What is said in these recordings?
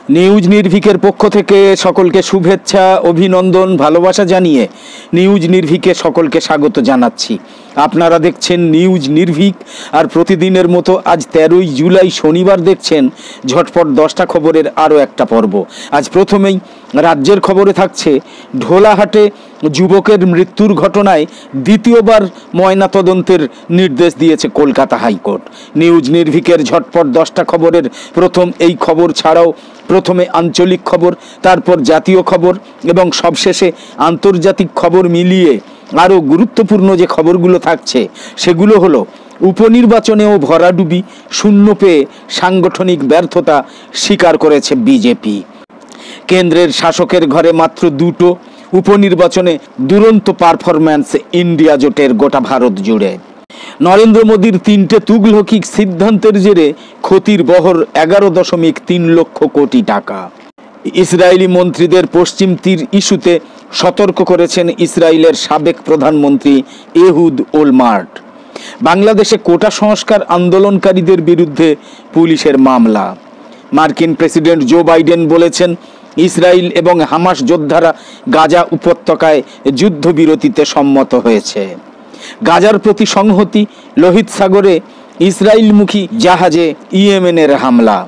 News নির্ভীকের পক্ষ থেকে সকলকে শুভেচ্ছা, অভিনন্দন, ভালোবাসা জানিয়ে নিউজ নির্ভীকে সকলকে স্বাগত জানাচ্ছি। আপনারা দেখছেন নিউজ নির্ভীক, আর প্রতিদিনের মতো আজ 13ই জুলাই শনিবার দেখছেন ঝটপট 10টা খবরের আরও একটা পর্ব। আজ প্রথমেই রাজ্যের খবরে থাকছে ঢোলাহাটে যুবকের মৃত্যুর ঘটনায় দ্বিতীয়বার ময়নাতদন্তের নির্দেশ দিয়েছে কলকাতা হাইকোর্ট। নিউজ নির্ভীকের ঝটপট 10টা খবরের প্রথম এই খবর ছাড়াও প্রথমে আঞ্চলিক খবর, তারপর জাতীয় খবর এবং সবশেষে আন্তর্জাতিক খবর মিলিয়ে আরও গুরুত্বপূর্ণ যে খবরগুলো থাকছে সেগুলো হলো উপনির্বাচনেও ভরাডুবি, শূন্য পেয়ে সাংগঠনিক ব্যর্থতা স্বীকার করেছে বিজেপি। কেন্দ্রের শাসকের ঘরে মাত্র দুটো, উপনির্বাচনে দুরন্ত পারফরম্যান্স ইন্ডিয়া জোটের গোটা ভারত জুড়ে। নরেন্দ্র মোদীর 3টে তুগলকিক সিদ্ধান্তের জেরে ক্ষতির বহর 11.3 লক্ষ কোটি টাকা। ইসরায়েলি মন্ত্রীদের পশ্চিম তীর ইস্যুতে সতর্ক করেছেন ইসরায়েলের সাবেক প্রধানমন্ত্রী এহুদ ওলমার্ট। বাংলাদেশে কোটা সংস্কার আন্দোলনকারীদের বিরুদ্ধে পুলিশের মামলা। মার্কিন প্রেসিডেন্ট জো বাইডেন বলেছেন ইসরায়েল এবং হামাস যোদ্ধারা গাজা উপত্যকায় যুদ্ধবিরতিতে সম্মত হয়েছে। গাজার প্রতি সংহতি, লোহিত সাগরে ইসরায়েলমুখী জাহাজে ইয়েমেনের হামলা।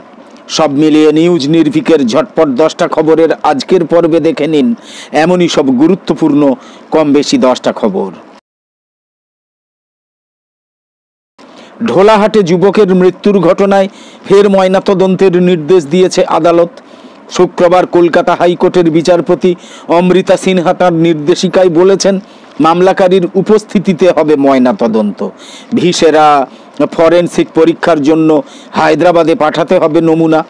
সব মিলিয়ে নিউজ নির্ভীকের ঝটপট 10টা খবরের আজকের পর্বে দেখে নিন এমনই সব গুরুত্বপূর্ণ কম বেশি 10টা খবর। ঢোলাহাটে যুবকের মৃত্যুর ঘটনায় ফের ময়নাতদন্তের নির্দেশ দিয়েছে আদালত। শুক্রবার কলকাতা হাইকোর্টের বিচারপতি অমৃতা সিনহা তাঁর নির্দেশিকায় বলেছেন মামলাকারীর উপস্থিতিতে হবে ময়নাতদন্ত। ভিসেরা ফরেনসিক পরীক্ষার জন্য হায়দ্রাবাদে পাঠাতে হবে নমুনা।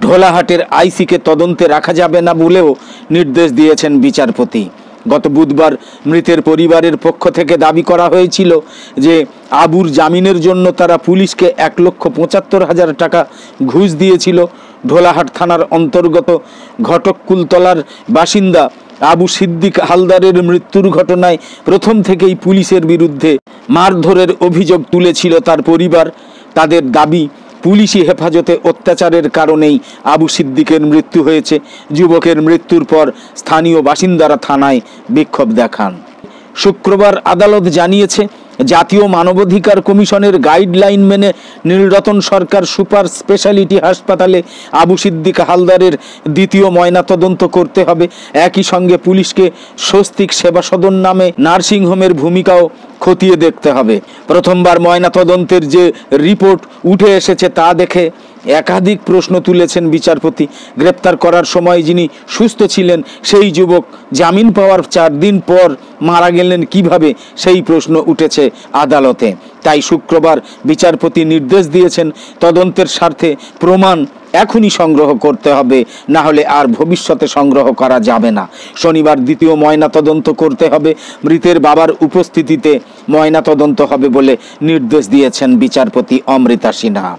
ঢোলাহাটের আইসিকে তদন্তে রাখা যাবে না বলেও নির্দেশ দিয়েছেন বিচারপতি। গত বুধবার মৃতের পরিবারের পক্ষ থেকে দাবি করা হয়েছিল যে আবুর জামিনের জন্য তারা পুলিশকে 1,75,000 টাকা ঘুষ দিয়েছিল। ঢোলাহাট থানার অন্তর্গত ঘটককুলতলার বাসিন্দা আবু সিদ্দিক হালদারের মৃত্যুর ঘটনায় প্রথম থেকেই পুলিশের বিরুদ্ধে মারধরের অভিযোগ তুলেছিল তার পরিবার। তাদের দাবি পুলিশি হেফাজতে অত্যাচারের কারণেই আবু সিদ্দিকের মৃত্যু হয়েছে। যুবকের মৃত্যুর পর স্থানীয় বাসিন্দারা থানায় বিক্ষোভ দেখান। শুক্রবার আদালত জানিয়েছে জাতীয় মানবাধিকার কমিশনের গাইডলাইন মেনে নীলরতন সরকার সুপার স্পেশালিটি হাসপাতালে আবু সিদ্দিক হালদারের দ্বিতীয় ময়নাতদন্ত করতে হবে। একই সঙ্গে পুলিশকে স্বস্তিক সেবা সদন নামে নার্সিংহোমের ভূমিকাও খতিয়ে দেখতে হবে। প্রথমবার ময়নাতদন্তের যে রিপোর্ট উঠে এসেছে তা দেখে একাধিক প্রশ্ন তুলেছেন বিচারপতি। গ্রেপ্তার করার সময় যিনি সুস্থ ছিলেন সেই যুবক জামিন পাওয়ার 4 দিন পর মারা গেলেন কিভাবে, সেই প্রশ্ন উঠেছে আদালতে। তাই শুক্রবার বিচারপতি নির্দেশ দিয়েছেন তদন্তের স্বার্থে প্রমাণ এখনই সংগ্রহ করতে হবে, না হলে আর ভবিষ্যতে সংগ্রহ করা যাবে না। শনিবার দ্বিতীয় ময়নাতদন্ত করতে হবে। মৃতের বাবার উপস্থিতিতে ময়নাতদন্ত হবে বলে নির্দেশ দিয়েছেন বিচারপতি অমৃতা সিনহা।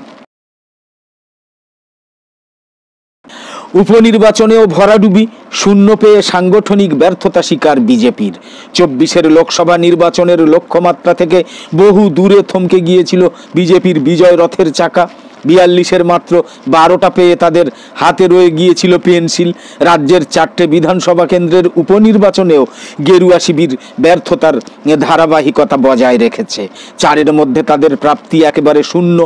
উপনির্বাচনেও ভরাডুবি, শূন্য পেয়ে সাংগঠনিক ব্যর্থতা স্বীকার বিজেপির। 24-এর লোকসভা নির্বাচনের লক্ষ্যমাত্রা থেকে বহু দূরে থমকে গিয়েছিল বিজেপির বিজয় রথের চাকা। 42-এর মাত্র 12টা পেয়ে তাদের হাতে রয়ে গিয়েছিল পেন্সিল। রাজ্যের 4টে বিধানসভা কেন্দ্রের উপনির্বাচনেও গেরুয়া শিবির ব্যর্থতার ধারাবাহিকতা বজায় রেখেছে। 4-এর মধ্যে তাদের প্রাপ্তি একেবারে শূন্য,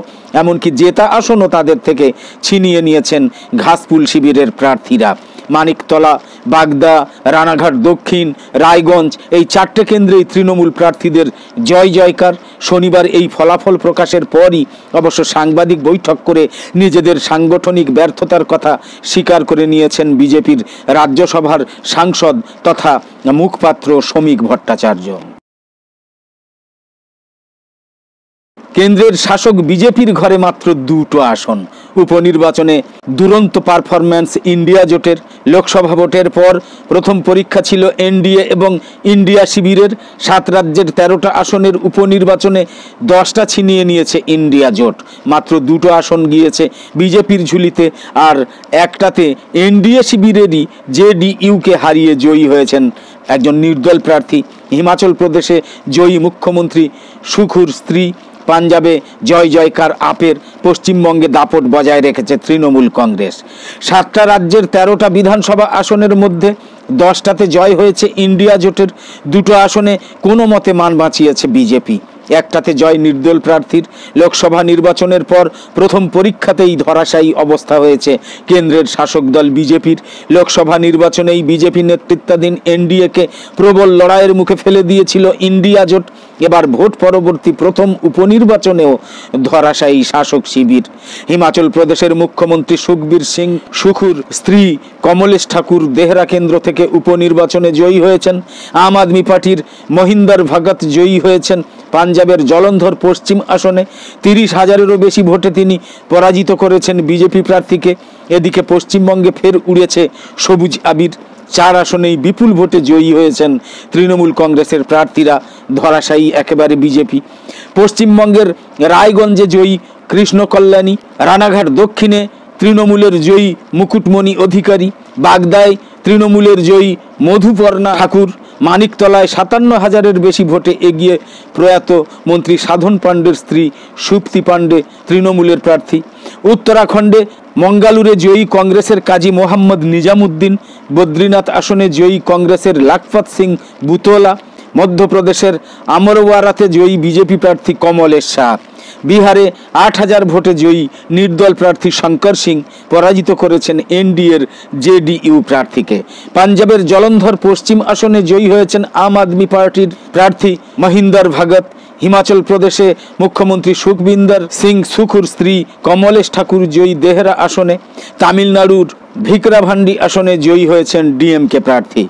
এমনকি জেতা আসনও তাদের থেকে ছিনিয়ে নিয়েছেন ঘাসফুল শিবিরের প্রার্থীরা। মানিকতলা, বাগদা, রানাঘাট দক্ষিণ, রায়গঞ্জ এই 4টে কেন্দ্রেই তৃণমূল প্রার্থীদের জয় জয়কার। শনিবার এই ফলাফল প্রকাশের পরই অবশ্য সাংবাদিক বৈঠক করে নিজেদের সাংগঠনিক ব্যর্থতার কথা স্বীকার করে নিয়েছেন বিজেপির রাজ্যসভার সাংসদ তথা মুখপাত্র শ্রমিক ভট্টাচার্য। কেন্দ্রের শাসক বিজেপির ঘরে মাত্র 2টো আসন। উপনির্বাচনে দুরন্ত পারফরম্যান্স ইন্ডিয়া জোটের। লোকসভা ভোটের পর প্রথম পরীক্ষা ছিল এনডিএ এবং ইন্ডিয়া শিবিরের। 7 রাজ্যের 13টা আসনের উপনির্বাচনে 10টা ছিনিয়ে নিয়েছে ইন্ডিয়া জোট। মাত্র 2টো আসন গিয়েছে বিজেপির ঝুলিতে, আর একটাতে এনডিএ শিবিরেরই জেডিইউকে হারিয়ে জয়ী হয়েছেন একজন নির্দল প্রার্থী। হিমাচল প্রদেশে জয়ী মুখ্যমন্ত্রী সুখুর স্ত্রী পাঞ্জাবে জয় জয়কার আপের, পশ্চিমবঙ্গে দাপট বজায় রেখেছে তৃণমূল কংগ্রেস। 7টা রাজ্যের 13টা বিধানসভা আসনের মধ্যে 10টাতে জয় হয়েছে ইন্ডিয়া জোটের, 2টো আসনে কোনো মতে মান বাঁচিয়েছে বিজেপি, একটাতে জয় নির্দল প্রার্থীর। লোকসভা নির্বাচনের পর প্রথম পরীক্ষাতেই ধরাশায়ী অবস্থা হয়েছে কেন্দ্রের শাসক দল বিজেপির। লোকসভা নির্বাচনেই বিজেপি নেতৃত্বাধীন এনডিএকে প্রবল লড়াইয়ের মুখে ফেলে দিয়েছিল ইন্ডিয়া জোট। এবার ভোট পরবর্তী প্রথম উপনির্বাচনেও ধরাশায়ী শাসক শিবির। হিমাচল প্রদেশের মুখ্যমন্ত্রী সুখবীর সিং সুখুর স্ত্রী কমলেশ ঠাকুর দেহরা কেন্দ্র থেকে উপনির্বাচনে জয়ী হয়েছেন। আম আদমি পার্টির মহিন্দর ভগত জয়ী হয়েছেন পাঞ্জাবের জলন্ধর পশ্চিম আসনে। 30,000-এরও বেশি ভোটে তিনি পরাজিত করেছেন বিজেপি প্রার্থীকে। এদিকে পশ্চিমবঙ্গে ফের উড়েছে সবুজ আবির, 4 আসনেই বিপুল ভোটে জয়ী হয়েছেন তৃণমূল কংগ্রেসের প্রার্থীরা, ধরাশায়ী একেবারে বিজেপি। পশ্চিমবঙ্গের রায়গঞ্জে জয়ী কৃষ্ণ কল্যাণী, রানাঘাট দক্ষিণে তৃণমূলের জয়ী মুকুটমণি অধিকারী, বাগদায় তৃণমূলের জয়ী মধুপর্ণা ঠাকুর, মানিকতলায় 57,000-এর বেশি ভোটে এগিয়ে প্রয়াত মন্ত্রী সাধন পাণ্ডের স্ত্রী সুপ্তি পাণ্ডে তৃণমূলের প্রার্থী। উত্তরাখণ্ডে মঙ্গালুরে জয়ী কংগ্রেসের কাজী মোহাম্মদ নিজামুদ্দিন, বদ্রীনাথ আসনে জয়ী কংগ্রেসের লাখপত সিং বুতোলা, মধ্যপ্রদেশের আমরওয়ারাতে জয়ী বিজেপি প্রার্থী কমলেশ শাহ, বিহারে 8,000 ভোটে জয়ী নির্দল প্রার্থী শঙ্কর সিং পরাজিত করেছেন এনডিএর জেডিইউ প্রার্থীকে। পাঞ্জাবের জলন্ধর পশ্চিম আসনে জয়ী হয়েছেন আম আদমি পার্টির প্রার্থী মহিন্দর ভগত। হিমাচল প্রদেশে মুখ্যমন্ত্রী সুখবিন্দর সিং সুখুর স্ত্রী কমলেশ ঠাকুর জয়ী দেহরা আসনে। তামিলনাড়ুর ভিকরাভান্ডি আসনে জয়ী হয়েছেন ডিএমকে প্রার্থী।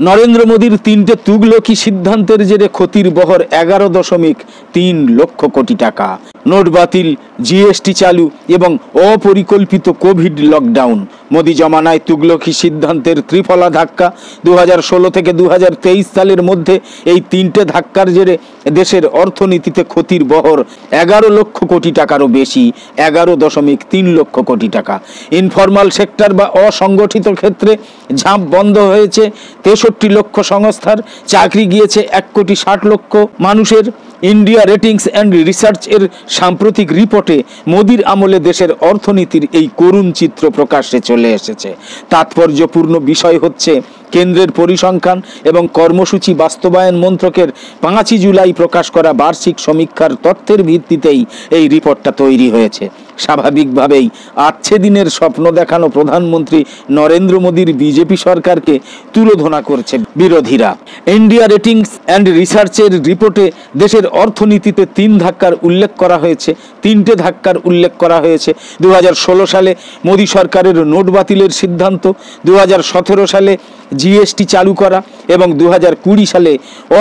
নরেন্দ্র মোদীর 3টে তুগলকি সিদ্ধান্তের জেরে ক্ষতির বহর 11.3 লক্ষ কোটি টাকা। নোট বাতিল, জিএসটি চালু এবং অপরিকল্পিত কোভিড লকডাউন। মোদী জমানায় তুগলকি সিদ্ধান্তের ত্রিফলা ধাক্কা। 2016 থেকে 2023 সালের মধ্যে এই 3টে ধাক্কার জেরে দেশের অর্থনীতিতে ক্ষতির বহর 11 লক্ষ কোটি টাকারও বেশি, 11.3 লক্ষ কোটি টাকা। ইনফরমাল সেক্টর বা অসংগঠিত ক্ষেত্রে ঝাঁপ বন্ধ হয়েছে 63 লক্ষ সংস্থার, চাকরি গিয়েছে 1,60,00,000 মানুষের। ইন্ডিয়া রেটিংস অ্যান্ড রিসার্চ এর সাম্প্রতিক রিপোর্টে মোদির আমলে দেশের অর্থনীতির এই করুণ চিত্র প্রকাশ্যে চলে এসেছে। তাৎপর্যপূর্ণ বিষয় হচ্ছে কেন্দ্রের পরিসংখ্যান এবং কর্মসূচি বাস্তবায়ন মন্ত্রকের 5 জুলাই প্রকাশ করা বার্ষিক সমীক্ষার তথ্যের ভিত্তিতেই এই রিপোর্টটা তৈরি হয়েছে। স্বাভাবিকভাবেই আচ্ছে দিনের স্বপ্ন দেখানো প্রধানমন্ত্রী নরেন্দ্র মোদীর বিজেপি সরকারকে তুলোধনা করছে বিরোধীরা। ইন্ডিয়া রেটিংস অ্যান্ড রিসার্চের রিপোর্টে দেশের অর্থনীতিতে 3 ধাক্কার উল্লেখ করা হয়েছে, 3টে ধাক্কার উল্লেখ করা হয়েছে। 2016 সালে মোদী সরকারের নোট বাতিলের সিদ্ধান্ত, 2017 সালে জিএসটি চালু করা এবং 2020 সালে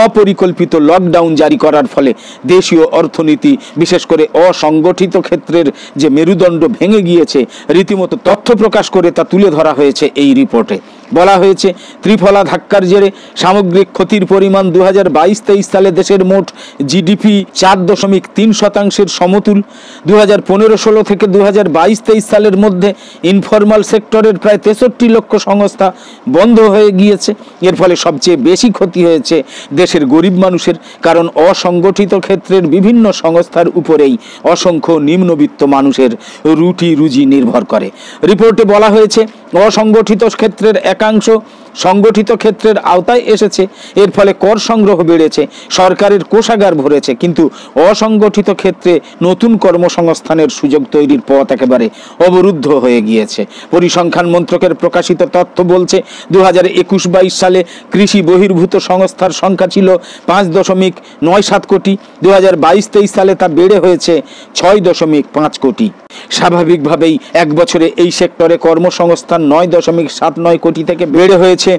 অপরিকল্পিত লকডাউন জারি করার ফলে দেশীয় অর্থনীতি, বিশেষ করে অসংগঠিত ক্ষেত্রের যে মেরুদণ্ড ভেঙে গিয়েছে, রীতিমতো তথ্য প্রকাশ করে তা তুলে ধরা হয়েছে এই রিপোর্টে। বলা হয়েছে ত্রিফলা ধাক্কার জেরে সামগ্রিক ক্ষতির পরিমাণ 2022-23 সালে দেশের মোট জিডিপি 4.3% সমতুল। 2015-16 থেকে 2022-23 সালের মধ্যে ইনফরমাল সেক্টরের প্রায় 63 লক্ষ সংস্থা বন্ধ হয়ে গিয়েছে। এর ফলে সবচেয়ে বেশি ক্ষতি হয়েছে দেশের গরিব মানুষের, কারণ অসংগঠিত ক্ষেত্রের বিভিন্ন সংস্থার উপরেই অসংখ্য নিম্নবিত্ত মানুষের রুটি রুজি নির্ভর করে। রিপোর্টে বলা হয়েছে অসংগঠিত ক্ষেত্রের একাংশ সংগঠিত ক্ষেত্রের আওতায় এসেছে। এর ফলে কর সংগ্রহ বেড়েছে, সরকারের কোষাগার ভরেছে, কিন্তু অসংগঠিত ক্ষেত্রে নতুন কর্মসংস্থানের সুযোগ তৈরির পথ একেবারে অবরুদ্ধ হয়ে গিয়েছে। পরিসংখ্যান মন্ত্রকের প্রকাশিত তথ্য বলছে 2021-22 সালে কৃষি বহির্ভূত সংস্থার সংখ্যা ছিল 5.97 কোটি। 2022-23 সালে তা বেড়ে হয়েছে 6.5 কোটি। স্বাভাবিকভাবেই এক বছরে এই সেক্টরে কর্মসংস্থান 9.79 কোটি থেকে বেড়ে হয়েছে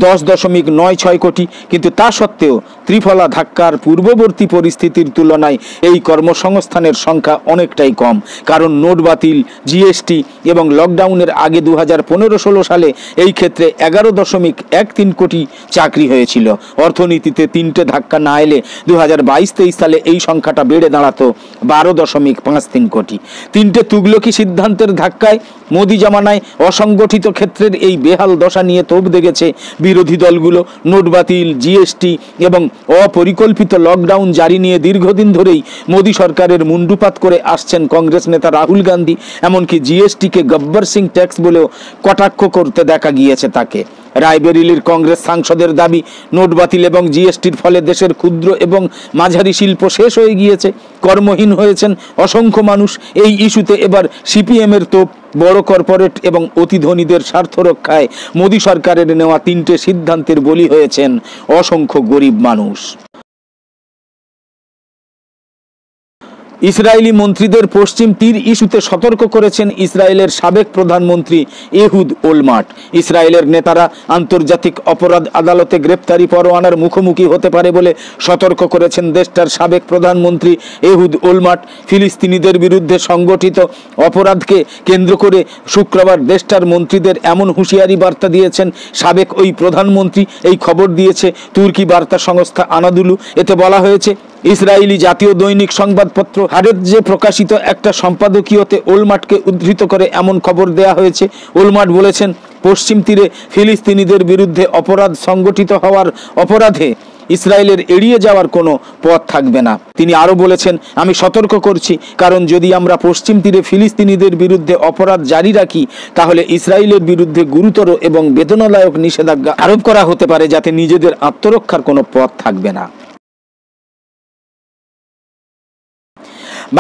10.96 কোটি। কিন্তু তা সত্ত্বেও ত্রিফলা ধাক্কার পূর্ববর্তী পরিস্থিতির তুলনায় এই কর্মসংস্থানের সংখ্যা অনেকটাই কম, কারণ নোট বাতিল, জিএসটি এবং লকডাউনের আগে 2015-16 সালে এই ক্ষেত্রে 11.13 কোটি চাকরি হয়েছিল। অর্থনীতিতে 3টে ধাক্কা না এলে 2022-23 সালে এই সংখ্যাটা বেড়ে দাঁড়াতো 12.53 কোটি। 3টে তুগলকি সিদ্ধান্তের ধাক্কায় মোদী জমানায় অসংগঠিত ক্ষেত্রের এই বেহাল দশা নিয়ে তোপ দেখেছে বিরোধী দলগুলো নোট বাতিল, জিএসটি এবং অপরিকল্পিত লকডাউন জারি নিয়ে দীর্ঘদিন ধরেই মোদী সরকারের মুণ্ডুপাত করে আসছেন কংগ্রেস নেতা রাহুল গান্ধী। এমনকি জিএসটিকে গব্বর সিং ট্যাক্স বলেও কটাক্ষ করতে দেখা গিয়েছে তাকে। রায়বেরিলির কংগ্রেস সাংসদের দাবি, নোট বাতিল এবং জিএসটির ফলে দেশের ক্ষুদ্র এবং মাঝারি শিল্প শেষ হয়ে গিয়েছে, কর্মহীন হয়েছেন অসংখ্য মানুষ। এই ইস্যুতে এবার সিপিএমের তোপ, বড় কর্পোরেট এবং অতি ধনীদের স্বার্থ রক্ষায় মোদী সরকারের নেওয়া 3টে সিদ্ধান্তের বলি হয়েছেন অসংখ্য গরিব মানুষ। ইসরায়েলি মন্ত্রীদের পশ্চিম তীর ইস্যুতে সতর্ক করেছেন ইসরায়েলের সাবেক প্রধানমন্ত্রী এহুদ ওলমার্ট। ইসরায়েলের নেতারা আন্তর্জাতিক অপরাধ আদালতে গ্রেপ্তারি পরোয়ানার মুখোমুখি হতে পারে বলে সতর্ক করেছেন দেশটার সাবেক প্রধানমন্ত্রী এহুদ ওলমার্ট। ফিলিস্তিনিদের বিরুদ্ধে সংগঠিত অপরাধকে কেন্দ্র করে শুক্রবার দেশটার মন্ত্রীদের এমন হুঁশিয়ারি বার্তা দিয়েছেন সাবেক ওই প্রধানমন্ত্রী। এই খবর দিয়েছে তুর্কি বার্তা সংস্থা আনাদুলু। এতে বলা হয়েছে, ইসরায়েলি জাতীয় দৈনিক সংবাদপত্র হারেৎজে প্রকাশিত একটা সম্পাদকীয়তে ওলমার্টকে উদ্ধৃত করে এমন খবর দেয়া হয়েছে। ওলমার্ট বলেছেন, পশ্চিম তীরে ফিলিস্তিনিদের বিরুদ্ধে অপরাধ সংগঠিত হওয়ার অপরাধে ইসরায়েলের এড়িয়ে যাওয়ার কোনো পথ থাকবে না। তিনি আরও বলেছেন, আমি সতর্ক করছি, কারণ যদি আমরা পশ্চিম তীরে ফিলিস্তিনিদের বিরুদ্ধে অপরাধ জারি রাখি তাহলে ইসরায়েলের বিরুদ্ধে গুরুতর এবং বেদনাদায়ক নিষেধাজ্ঞা আরোপ করা হতে পারে, যাতে নিজেদের আত্মরক্ষার কোনো পথ থাকবে না।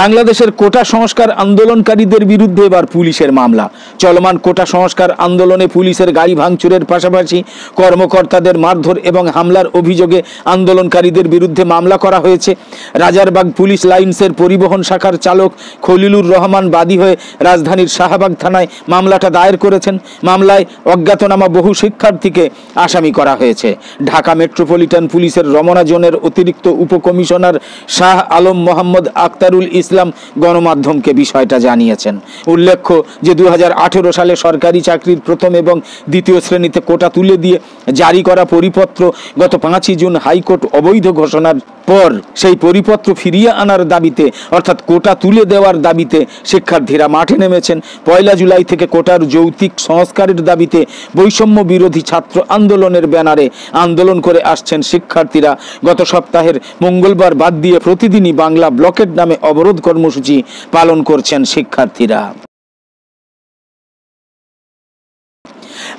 বাংলাদেশের কোটা সংস্কার আন্দোলনকারীদের বিরুদ্ধে এবার পুলিশের মামলা। চলমান কোটা সংস্কার আন্দোলনে পুলিশের গাড়ি ভাঙচুরের পাশাপাশি কর্মকর্তাদের মারধর এবং হামলার অভিযোগে আন্দোলনকারীদের বিরুদ্ধে মামলা করা হয়েছে। রাজারবাগ পুলিশ লাইন্সের পরিবহন শাখার চালক খলিলুর রহমান বাদী হয়ে রাজধানীর শাহবাগ থানায় মামলাটা দায়ের করেছেন। মামলায় অজ্ঞাতনামা বহু শিক্ষার্থীকে আসামি করা হয়েছে। ঢাকা মেট্রোপলিটন পুলিশের রমনা জোনের অতিরিক্ত উপকমিশনার শাহ আলম মোহাম্মদ আক্তারুল ইসলাম গণমাধ্যমকে বিষয়টা জানিয়েছেন। উল্লেখ্য যে 2018 সালে সরকারি চাকরির প্রথম এবং দ্বিতীয় শ্রেণীতে কোটা তুলে দিয়ে জারি করা পরিপত্র গত 5 জুন হাইকোর্ট অবৈধ ঘোষণার পর সেই পরিপত্র ফিরিয়ে আনার দাবিতে, অর্থাৎ কোটা তুলে দেওয়ার দাবিতে শিক্ষার্থীরা মাঠে নেমেছেন। 1 জুলাই থেকে কোটার যৌক্তিক সংস্কারের দাবিতে বৈষম্য বিরোধী ছাত্র আন্দোলনের ব্যানারে আন্দোলন করে আসছেন শিক্ষার্থীরা। গত সপ্তাহের মঙ্গলবার বাদ দিয়ে প্রতিদিনই বাংলা ব্লকেট নামে অবরোধ কর্মসূচি পালন করছেন শিক্ষার্থীরা।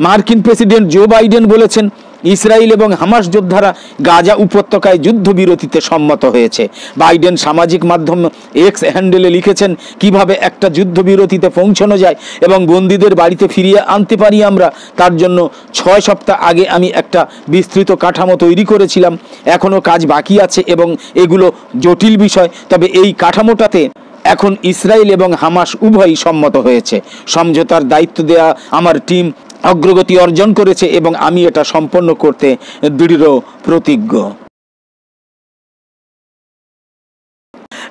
মার্কিন প্রেসিডেন্ট জো বাইডেন বলেছেন, ইসরায়েল এবং হামাস যোদ্ধারা গাজা উপত্যকায় যুদ্ধবিরতিতে সম্মত হয়েছে। বাইডেন সামাজিক মাধ্যম এক্স হ্যান্ডেলে লিখেছেন, কিভাবে একটা যুদ্ধবিরতিতে পৌঁছানো যায় এবং বন্দীদের বাড়িতে ফিরিয়ে আনতে পারি আমরা, তার জন্য 6 সপ্তাহ আগে আমি একটা বিস্তৃত কাঠামো তৈরি করেছিলাম। এখনও কাজ বাকি আছে এবং এগুলো জটিল বিষয়, তবে এই কাঠামোটাতে এখন ইসরায়েল এবং হামাস উভয়ই সম্মত হয়েছে। সমঝোতার দায়িত্ব দেয়া আমার টিম অগ্রগতি অর্জন করেছে এবং আমি এটা সম্পন্ন করতে দৃঢ় প্রতিজ্ঞ।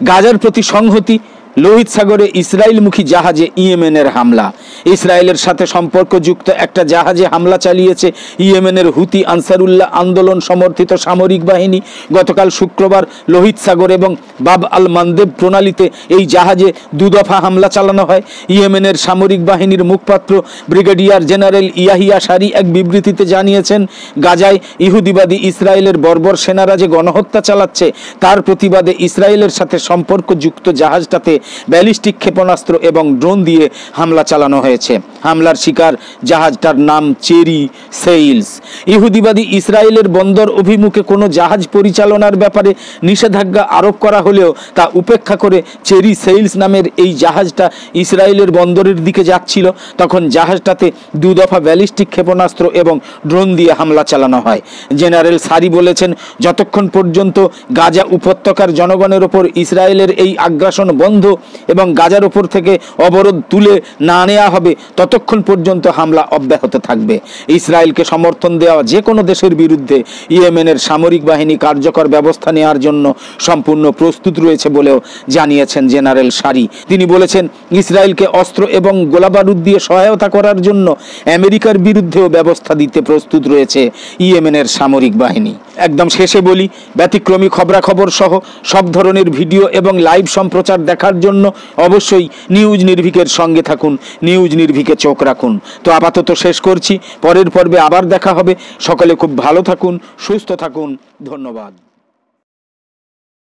গাজার প্রতি সংহতি, লোহিত সাগরে ইসরায়েলমুখী জাহাজে ইয়েমেনের হামলা। ইসরায়েলের সাথে সম্পর্কযুক্ত একটা জাহাজে হামলা চালিয়েছে ইয়েমেনের হুতি আনসারুল্লাহ আন্দোলন সমর্থিত সামরিক বাহিনী। গতকাল শুক্রবার লোহিত সাগর এবং বাব আল মানদেব প্রণালীতে এই জাহাজে 2 দফা হামলা চালানো হয়। ইয়েমেনের সামরিক বাহিনীর মুখপাত্র ব্রিগেডিয়ার জেনারেল ইয়াহিয়া সারি এক বিবৃতিতে জানিয়েছেন, গাজায় ইহুদিবাদী ইসরায়েলের বর্বর সেনারা যে গণহত্যা চালাচ্ছে তার প্রতিবাদে ইসরায়েলের সাথে সম্পর্কযুক্ত জাহাজটাতে ব্যালিস্টিক ক্ষেপণাস্ত্র এবং ড্রোন দিয়ে হামলা চালানো হয়েছে। হামলার শিকার জাহাজটার নাম চেরি সেইলস। ইহুদিবাদী ইসরায়েলের বন্দর অভিমুখে কোনো জাহাজ পরিচালনার ব্যাপারে নিষেধাজ্ঞা আরোপ করা হলেও তা উপেক্ষা করে চেরি সেইলস নামের এই জাহাজটা ইসরায়েলের বন্দরের দিকে যাচ্ছিল। তখন জাহাজটাতে 2 দফা ব্যালিস্টিক ক্ষেপণাস্ত্র এবং ড্রোন দিয়ে হামলা চালানো হয়। জেনারেল সারি বলেছেন, যতক্ষণ পর্যন্ত গাজা উপত্যকার জনগণের ওপর ইসরায়েলের এই আগ্রাসন বন্ধ এবং গাজার ওপর থেকে অবরোধ তুলে না নেওয়া হবে ততক্ষণ পর্যন্ত হামলা অব্যাহত থাকবে। ইসরায়েলকে সমর্থন দেওয়া যে কোনো দেশের বিরুদ্ধে ইয়েমেনের সামরিক বাহিনী কার্যকর ব্যবস্থা নেওয়ার জন্য সম্পূর্ণ প্রস্তুত রয়েছে বলেও জানিয়েছেন জেনারেল সারি। তিনি বলেছেন, ইসরায়েলকে অস্ত্র এবং গোলাবারুদ দিয়ে সহায়তা করার জন্য আমেরিকার বিরুদ্ধেও ব্যবস্থা দিতে প্রস্তুত রয়েছে ইয়েমেনের সামরিক বাহিনী। একদম শেষে বলি, ব্যতিক্রমী খবরাখবর সহ সব ধরনের ভিডিও এবং লাইভ সম্প্রচার দেখার জন্য অবশ্যই নিউজ নির্ভীকের সঙ্গে থাকুন। নিউজ নির্ভীকের চোখ রাখুন। তো আপাতত শেষ করছি, পরের পর্বে আবার দেখা হবে। সকলে খুব ভালো থাকুন, সুস্থ থাকুন, ধন্যবাদ।